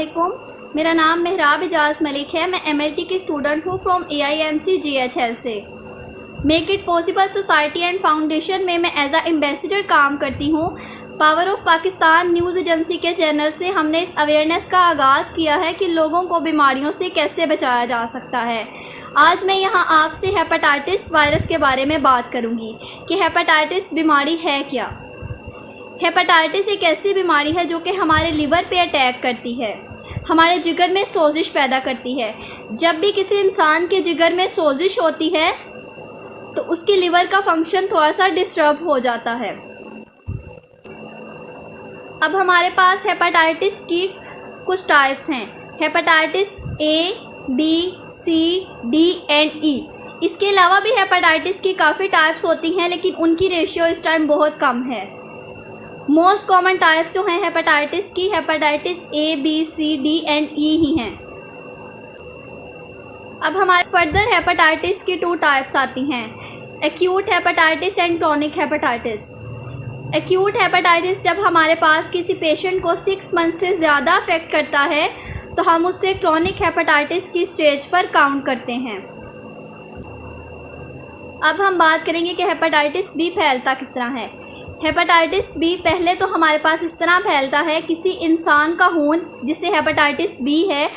अस्सलामुअलैकुम। मेरा नाम मेहराब इजाज़ मलिक है। मैं MLT की स्टूडेंट हूँ फ्रॉम AIMC GHL से। Make it possible society and foundation में मैं एज एम्बेसडर काम करती हूँ। Power of Pakistan news agency के चैनल से हमने इस अवेयरनेस का आगाज़ किया है कि लोगों को बीमारियों से कैसे बचाया जा सकता है। आज मैं यहाँ आपसे हेपेटाइटिस वायरस के बारे में बात करूँगी कि हेपेटाइटिस बीमारी है क्या। हेपेटाइटिस एक ऐसी बीमारी है जो कि हमारे लिवर पे अटैक करती है, हमारे जिगर में सोजिश पैदा करती है। जब भी किसी इंसान के जिगर में सोजिश होती है तो उसकी लिवर का फंक्शन थोड़ा सा डिस्टर्ब हो जाता है। अब हमारे पास हेपेटाइटिस की कुछ टाइप्स हैं। Hepatitis A, B, C, D and E। इसके अलावा भी हेपेटाइटिस की काफ़ी टाइप्स होती हैं, लेकिन उनकी रेशियो इस टाइम बहुत कम है। मोस्ट कॉमन टाइप्स जो हैं हेपेटाइटिस की, hepatitis A, B, C, D and E ही हैं। अब हमारे फर्दर हेपेटाइटिस की 2 टाइप्स आती हैं, acute hepatitis and chronic hepatitis. Acute hepatitis जब हमारे पास किसी पेशेंट को 6 मंथ से ज़्यादा अफेक्ट करता है तो हम उससे क्रोनिक हेपेटाइटिस की स्टेज पर काउंट करते हैं। अब हम बात करेंगे कि हेपेटाइटिस बी फैलता किस तरह है। हेपेटाइटिस बी पहले तो हमारे पास इस तरह फैलता है, किसी इंसान का खून जिसे हेपेटाइटिस बी है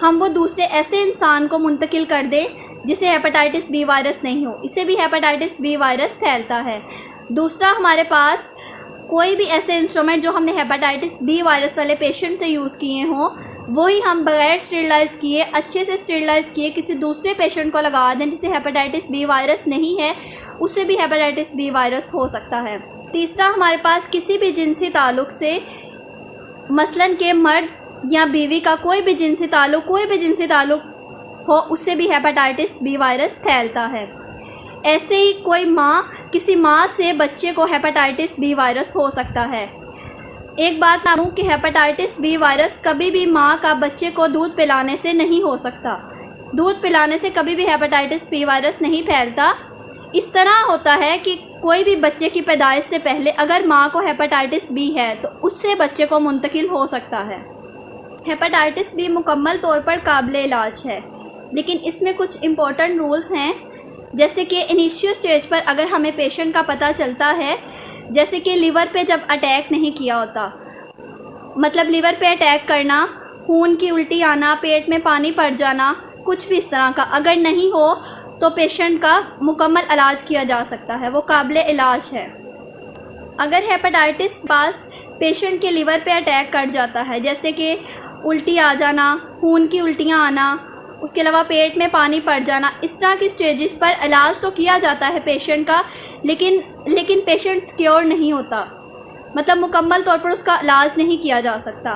हम वो दूसरे ऐसे इंसान को मुंतकिल कर दें जिसे हेपेटाइटिस बी वायरस नहीं हो, इसे भी हेपेटाइटिस बी वायरस फैलता है। दूसरा, हमारे पास कोई भी ऐसे इंस्ट्रूमेंट जो हमने हेपेटाइटिस बी वायरस वाले पेशेंट से यूज़ किए हों वही हम बगैर स्टेरिलाइज़ किए, अच्छे से स्टेरिलाइज़ किए किसी दूसरे पेशेंट को लगा दें जिसे हेपेटाइटिस बी वायरस नहीं है, उससे भी हेपेटाइटिस बी वायरस हो सकता है। तीसरा, हमारे पास किसी भी जिनसी ताल्लुक़ से, मसलन के मर्द या बीवी का कोई भी जिनसी ताल्लुक़ हो, उससे भी हेपेटाइटिस बी वायरस फैलता है। ऐसे ही कोई किसी माँ से बच्चे को हेपेटाइटिस बी वायरस हो सकता है। एक बात मानूँ कि हेपेटाइटिस बी वायरस कभी भी माँ का बच्चे को दूध पिलाने से नहीं हो सकता। दूध पिलाने से कभी भी हेपेटाइटिस बी वायरस नहीं फैलता। इस तरह होता है कि कोई भी बच्चे की पैदाइश से पहले अगर माँ को हेपेटाइटिस बी है तो उससे बच्चे को मुंतकिल हो सकता है। हेपेटाइटिस बी मुकम्मल तौर पर काबिल इलाज है, लेकिन इसमें कुछ इम्पोर्टेंट रूल्स हैं, जैसे कि इनिशियल स्टेज पर अगर हमें पेशेंट का पता चलता है, जैसे कि लिवर पे जब अटैक नहीं किया होता, मतलब लिवर पे अटैक करना, खून की उल्टी आना, पेट में पानी पड़ जाना, कुछ भी इस तरह का अगर नहीं हो तो पेशेंट का मुकम्मल इलाज किया जा सकता है, वो काबिल इलाज है। अगर हेपेटाइटिस पास पेशेंट के लिवर पे अटैक कर जाता है, जैसे कि उल्टी आ जाना, खून की उल्टियाँ आना, उसके अलावा पेट में पानी पड़ जाना, इस तरह की स्टेजेस पर इलाज तो किया जाता है पेशेंट का, लेकिन पेशेंट क्योर नहीं होता, मतलब मुकम्मल तौर पर उसका इलाज नहीं किया जा सकता।